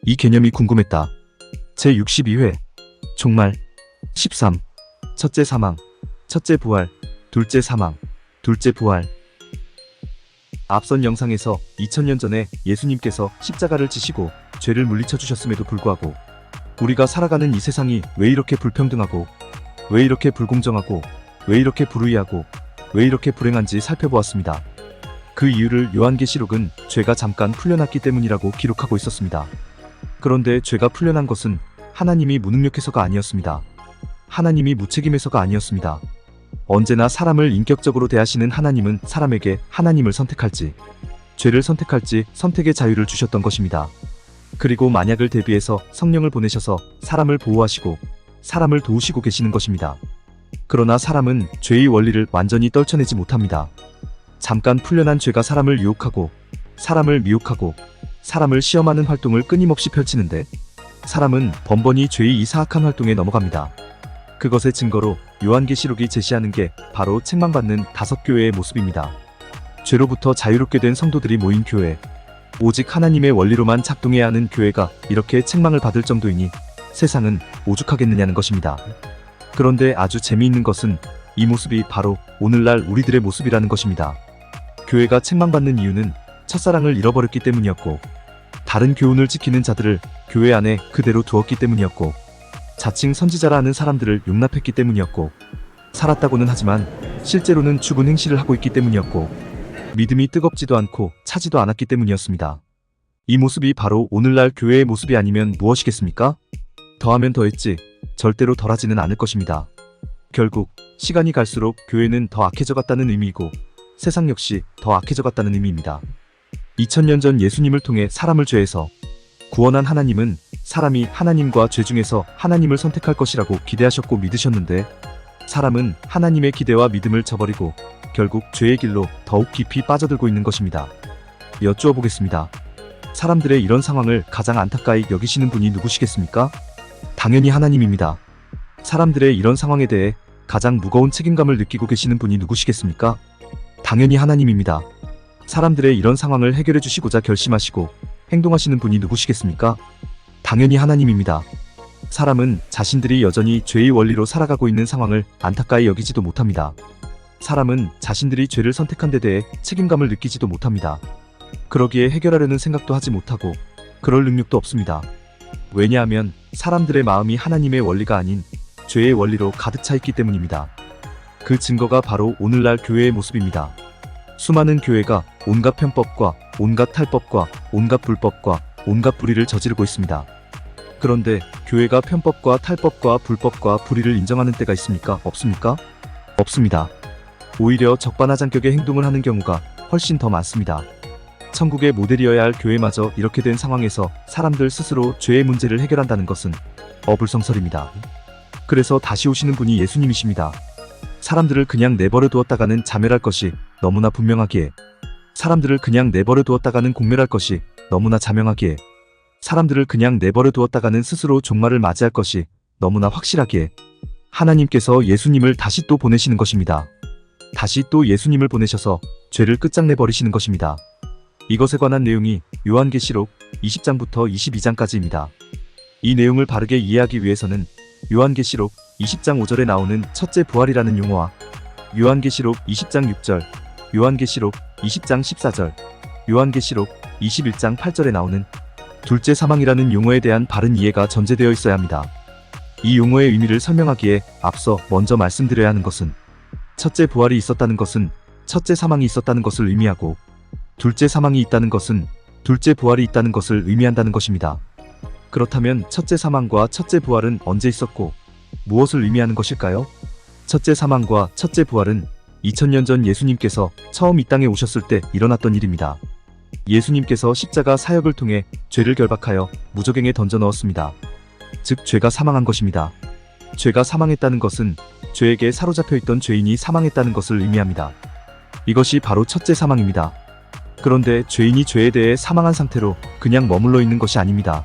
이 개념이 궁금했다. 제62회 종말 13. 첫째 사망, 첫째 부활, 둘째 사망, 둘째 부활. 앞선 영상에서 2000년 전에 예수님께서 십자가를 지시고 죄를 물리쳐 주셨음에도 불구하고 우리가 살아가는 이 세상이 왜 이렇게 불평등하고 왜 이렇게 불공정하고 왜 이렇게 불의하고 왜 이렇게 불행한지 살펴보았습니다. 그 이유를 요한계시록은 죄가 잠깐 풀려났기 때문이라고 기록하고 있었습니다. 그런데 죄가 풀려난 것은 하나님이 무능력해서가 아니었습니다. 하나님이 무책임해서가 아니었습니다. 언제나 사람을 인격적으로 대하시는 하나님은 사람에게 하나님을 선택할지 죄를 선택할지 선택의 자유를 주셨던 것입니다. 그리고 만약을 대비해서 성령을 보내셔서 사람을 보호하시고 사람을 도우시고 계시는 것입니다. 그러나 사람은 죄의 원리를 완전히 떨쳐내지 못합니다. 잠깐 풀려난 죄가 사람을 유혹하고 사람을 미혹하고 사람을 시험하는 활동을 끊임없이 펼치는데 사람은 번번이 죄의 이 사악한 활동에 넘어갑니다. 그것의 증거로 요한계시록이 제시하는 게 바로 책망받는 5교회의 모습입니다. 죄로부터 자유롭게 된 성도들이 모인 교회, 오직 하나님의 원리로만 작동해야 하는 교회가 이렇게 책망을 받을 정도이니 세상은 오죽하겠느냐는 것입니다. 그런데 아주 재미있는 것은 이 모습이 바로 오늘날 우리들의 모습이라는 것입니다. 교회가 책망받는 이유는 첫사랑을 잃어버렸기 때문이었고 다른 교훈을 지키는 자들을 교회 안에 그대로 두었기 때문이었고 자칭 선지자라 하는 사람들을 용납했기 때문이었고 살았다고는 하지만 실제로는 죽은 행실을 하고 있기 때문이었고 믿음이 뜨겁지도 않고 차지도 않았기 때문이었습니다. 이 모습이 바로 오늘날 교회의 모습이 아니면 무엇이겠습니까? 더하면 더했지 절대로 덜하지는 않을 것입니다. 결국 시간이 갈수록 교회는 더 악해져 갔다는 의미이고 세상 역시 더 악해져 갔다는 의미입니다. 2000년 전 예수님을 통해 사람을 죄에서 구원한 하나님은 사람이 하나님과 죄 중에서 하나님을 선택할 것이라고 기대하셨고 믿으셨는데 사람은 하나님의 기대와 믿음을 저버리고 결국 죄의 길로 더욱 깊이 빠져들고 있는 것입니다. 여쭈어 보겠습니다. 사람들의 이런 상황을 가장 안타까이 여기시는 분이 누구시겠습니까? 당연히 하나님입니다. 사람들의 이런 상황에 대해 가장 무거운 책임감을 느끼고 계시는 분이 누구시겠습니까? 당연히 하나님입니다. 사람들의 이런 상황을 해결해 주시고자 결심하시고 행동하시는 분이 누구시겠습니까? 당연히 하나님입니다. 사람은 자신들이 여전히 죄의 원리로 살아가고 있는 상황을 안타까이 여기지도 못합니다. 사람은 자신들이 죄를 선택한 데 대해 책임감을 느끼지도 못합니다. 그러기에 해결하려는 생각도 하지 못하고 그럴 능력도 없습니다. 왜냐하면 사람들의 마음이 하나님의 원리가 아닌 죄의 원리로 가득 차 있기 때문입니다. 그 증거가 바로 오늘날 교회의 모습입니다. 수많은 교회가 온갖 편법과 온갖 탈법과 온갖 불법과 온갖 불의를 저지르고 있습니다. 그런데 교회가 편법과 탈법과 불법과 불의를 인정하는 때가 있습니까? 없습니까? 없습니다. 오히려 적반하장격의 행동을 하는 경우가 훨씬 더 많습니다. 천국의 모델이어야 할 교회마저 이렇게 된 상황에서 사람들 스스로 죄의 문제를 해결한다는 것은 어불성설입니다. 그래서 다시 오시는 분이 예수님이십니다. 사람들을 그냥 내버려 두었다가는 자멸할 것이 너무나 분명하기에 사람들을 그냥 내버려 두었다가는 공멸할 것이 너무나 자명하기에 사람들을 그냥 내버려 두었다가는 스스로 종말을 맞이할 것이 너무나 확실하기에 하나님께서 예수님을 다시 또 보내시는 것입니다. 다시 또 예수님을 보내셔서 죄를 끝장내버리시는 것입니다. 이것에 관한 내용이 요한계시록 20장부터 22장까지입니다. 이 내용을 바르게 이해하기 위해서는 요한계시록 20장 5절에 나오는 첫째 부활이라는 용어와 요한계시록 20장 6절, 요한계시록 20장 14절, 요한계시록 21장 8절에 나오는 둘째 사망이라는 용어에 대한 바른 이해가 전제되어 있어야 합니다. 이 용어의 의미를 설명하기에 앞서 먼저 말씀드려야 하는 것은 첫째 부활이 있었다는 것은 첫째 사망이 있었다는 것을 의미하고 둘째 사망이 있다는 것은 둘째 부활이 있다는 것을 의미한다는 것입니다. 그렇다면 첫째 사망과 첫째 부활은 언제 있었고 무엇을 의미하는 것일까요? 첫째 사망과 첫째 부활은 2000년 전 예수님께서 처음 이 땅에 오셨을 때 일어났던 일입니다. 예수님께서 십자가 사역을 통해 죄를 결박하여 무저갱에 던져 넣었습니다. 즉 죄가 사망한 것입니다. 죄가 사망했다는 것은 죄에게 사로잡혀 있던 죄인이 사망했다는 것을 의미합니다. 이것이 바로 첫째 사망입니다. 그런데 죄인이 죄에 대해 사망한 상태로 그냥 머물러 있는 것이 아닙니다.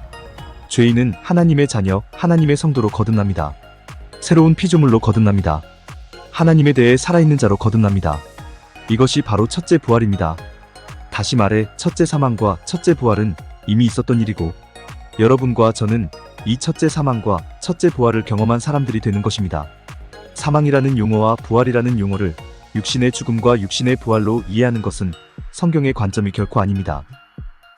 죄인은 하나님의 자녀, 하나님의 성도로 거듭납니다. 새로운 피조물로 거듭납니다. 하나님에 대해 살아있는 자로 거듭납니다. 이것이 바로 첫째 부활입니다. 다시 말해 첫째 사망과 첫째 부활은 이미 있었던 일이고 여러분과 저는 이 첫째 사망과 첫째 부활을 경험한 사람들이 되는 것입니다. 사망이라는 용어와 부활이라는 용어를 육신의 죽음과 육신의 부활로 이해하는 것은 성경의 관점이 결코 아닙니다.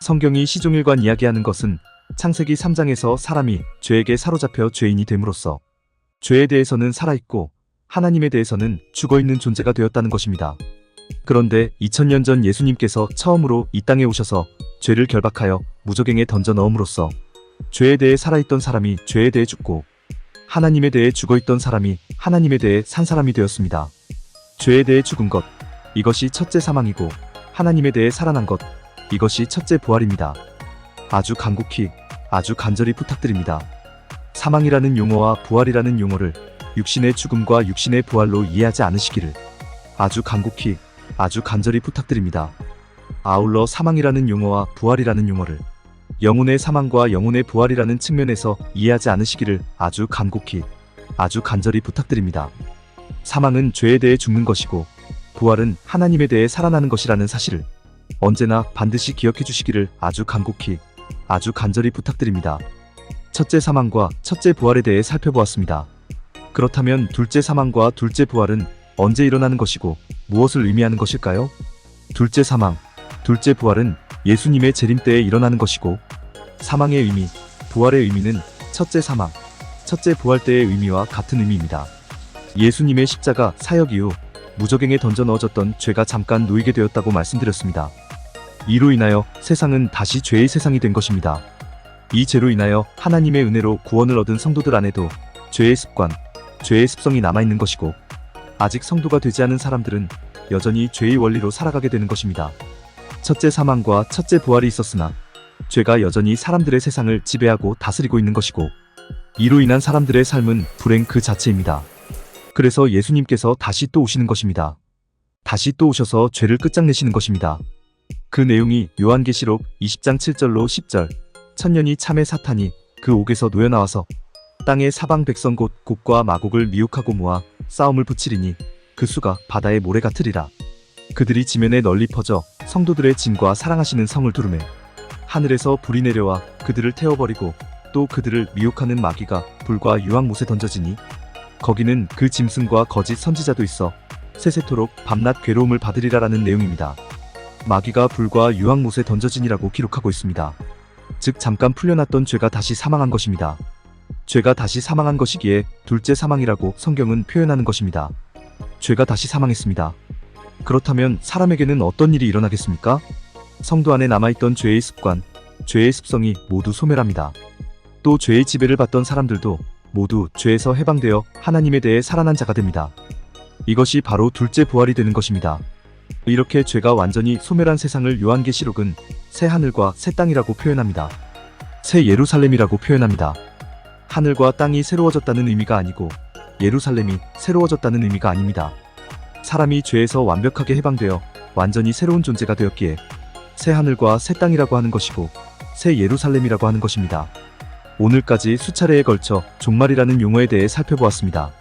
성경이 시종일관 이야기하는 것은 창세기 3장에서 사람이 죄에게 사로잡혀 죄인이 됨으로써 죄에 대해서는 살아있고 하나님에 대해서는 죽어있는 존재가 되었다는 것입니다. 그런데 2000년 전 예수님께서 처음으로 이 땅에 오셔서 죄를 결박하여 무저갱에 던져 넣음으로써 죄에 대해 살아있던 사람이 죄에 대해 죽고 하나님에 대해 죽어있던 사람이 하나님에 대해 산 사람이 되었습니다. 죄에 대해 죽은 것, 이것이 첫째 사망이고 하나님에 대해 살아난 것, 이것이 첫째 부활입니다. 아주 간곡히, 아주 간절히 부탁드립니다. 사망이라는 용어와 부활이라는 용어를 육신의 죽음과 육신의 부활로 이해하지 않으시기를 아주 간곡히, 아주 간절히 부탁드립니다. 아울러 사망이라는 용어와 부활이라는 용어를 영혼의 사망과 영혼의 부활이라는 측면에서 이해하지 않으시기를 아주 간곡히, 아주 간절히 부탁드립니다. 사망은 죄에 대해 죽는 것이고 부활은 하나님에 대해 살아나는 것이라는 사실을 언제나 반드시 기억해 주시기를 아주 간곡히, 아주 간절히 부탁드립니다. 첫째 사망과 첫째 부활에 대해 살펴보았습니다. 그렇다면 둘째 사망과 둘째 부활은 언제 일어나는 것이고 무엇을 의미하는 것일까요? 둘째 사망, 둘째 부활은 예수님의 재림 때에 일어나는 것이고 사망의 의미, 부활의 의미는 첫째 사망, 첫째 부활 때의 의미와 같은 의미입니다. 예수님의 십자가 사역 이후 무저갱에 던져 넣어졌던 죄가 잠깐 놓이게 되었다고 말씀드렸습니다. 이로 인하여 세상은 다시 죄의 세상이 된 것입니다. 이 죄로 인하여 하나님의 은혜로 구원을 얻은 성도들 안에도 죄의 습관, 죄의 습성이 남아있는 것이고 아직 성도가 되지 않은 사람들은 여전히 죄의 원리로 살아가게 되는 것입니다. 첫째 사망과 첫째 부활이 있었으나 죄가 여전히 사람들의 세상을 지배하고 다스리고 있는 것이고 이로 인한 사람들의 삶은 불행 그 자체입니다. 그래서 예수님께서 다시 또 오시는 것입니다. 다시 또 오셔서 죄를 끝장내시는 것입니다. 그 내용이 요한계시록 20장 7절로 10절 천년이 참의 사탄이 그 옥에서 놓여나와서 땅의 사방 백성 곧 곡과 마곡을 미혹하고 모아 싸움을 붙이리니 그 수가 바다의 모래 같으리라. 그들이 지면에 널리 퍼져 성도들의 진과 사랑하시는 성을 두르매 하늘에서 불이 내려와 그들을 태워버리고 또 그들을 미혹하는 마귀가 불과 유황못에 던져지니 거기는 그 짐승과 거짓 선지자도 있어 세세토록 밤낮 괴로움을 받으리라라는 내용입니다. 마귀가 불과 유황못에 던져지니라고 기록하고 있습니다. 즉 잠깐 풀려났던 죄가 다시 사망한 것입니다. 죄가 다시 사망한 것이기에 둘째 사망이라고 성경은 표현하는 것입니다. 죄가 다시 사망했습니다. 그렇다면 사람에게는 어떤 일이 일어나겠습니까? 성도 안에 남아있던 죄의 습관, 죄의 습성이 모두 소멸합니다. 또 죄의 지배를 받던 사람들도 모두 죄에서 해방되어 하나님에 대해 살아난 자가 됩니다. 이것이 바로 둘째 부활이 되는 것입니다. 이렇게 죄가 완전히 소멸한 세상을 요한계시록은 새 하늘과 새 땅이라고 표현합니다. 새 예루살렘이라고 표현합니다. 하늘과 땅이 새로워졌다는 의미가 아니고 예루살렘이 새로워졌다는 의미가 아닙니다. 사람이 죄에서 완벽하게 해방되어 완전히 새로운 존재가 되었기에 새 하늘과 새 땅이라고 하는 것이고 새 예루살렘이라고 하는 것입니다. 오늘까지 수차례에 걸쳐 종말이라는 용어에 대해 살펴보았습니다.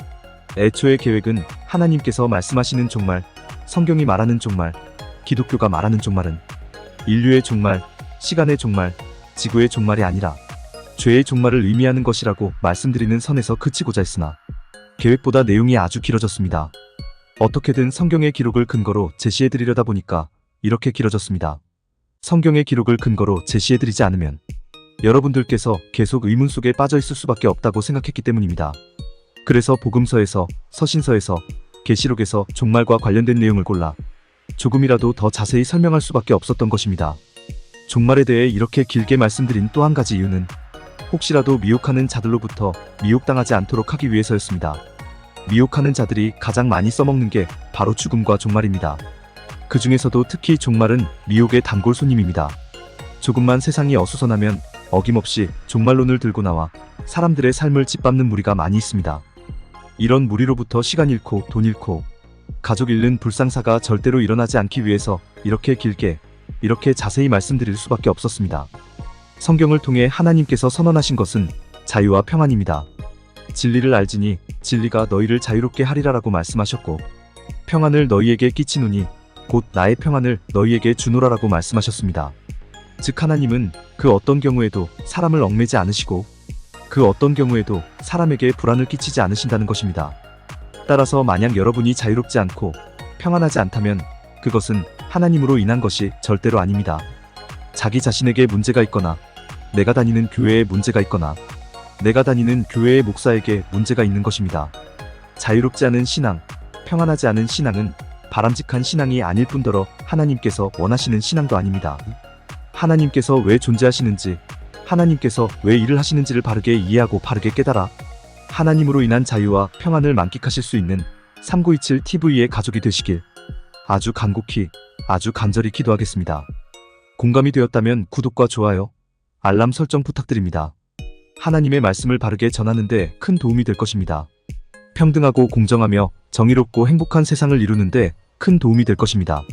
애초의 계획은 하나님께서 말씀하시는 종말, 성경이 말하는 종말, 기독교가 말하는 종말은 인류의 종말, 시간의 종말, 지구의 종말이 아니라 죄의 종말을 의미하는 것이라고 말씀드리는 선에서 그치고자 했으나 계획보다 내용이 아주 길어졌습니다. 어떻게든 성경의 기록을 근거로 제시해드리려다 보니까 이렇게 길어졌습니다. 성경의 기록을 근거로 제시해드리지 않으면 여러분들께서 계속 의문 속에 빠져 있을 수밖에 없다고 생각했기 때문입니다. 그래서 복음서에서, 서신서에서, 계시록에서 종말과 관련된 내용을 골라 조금이라도 더 자세히 설명할 수밖에 없었던 것입니다. 종말에 대해 이렇게 길게 말씀드린 또 한 가지 이유는 혹시라도 미혹하는 자들로부터 미혹당하지 않도록 하기 위해서였습니다. 미혹하는 자들이 가장 많이 써먹는 게 바로 죽음과 종말입니다. 그 중에서도 특히 종말은 미혹의 단골 손님입니다. 조금만 세상이 어수선하면 어김없이 종말론을 들고 나와 사람들의 삶을 짓밟는 무리가 많이 있습니다. 이런 무리로부터 시간 잃고 돈 잃고 가족 잃는 불상사가 절대로 일어나지 않기 위해서 이렇게 길게, 이렇게 자세히 말씀드릴 수밖에 없었습니다. 성경을 통해 하나님께서 선언하신 것은 자유와 평안입니다. 진리를 알지니 진리가 너희를 자유롭게 하리라라고 말씀하셨고 평안을 너희에게 끼치노니 곧 나의 평안을 너희에게 주노라라고 말씀하셨습니다. 즉 하나님은 그 어떤 경우에도 사람을 얽매지 않으시고 그 어떤 경우에도 사람에게 불안을 끼치지 않으신다는 것입니다. 따라서 만약 여러분이 자유롭지 않고 평안하지 않다면 그것은 하나님으로 인한 것이 절대로 아닙니다. 자기 자신에게 문제가 있거나 내가 다니는 교회에 문제가 있거나 내가 다니는 교회의 목사에게 문제가 있는 것입니다. 자유롭지 않은 신앙, 평안하지 않은 신앙은 바람직한 신앙이 아닐 뿐더러 하나님께서 원하시는 신앙도 아닙니다. 하나님께서 왜 존재하시는지, 하나님께서 왜 일을 하시는지를 바르게 이해하고 바르게 깨달아 하나님으로 인한 자유와 평안을 만끽하실 수 있는 3927TV의 가족이 되시길 아주 간곡히, 아주 간절히 기도하겠습니다. 공감이 되었다면 구독과 좋아요, 알람 설정 부탁드립니다. 하나님의 말씀을 바르게 전하는 데 큰 도움이 될 것입니다. 평등하고 공정하며 정의롭고 행복한 세상을 이루는 데 큰 도움이 될 것입니다.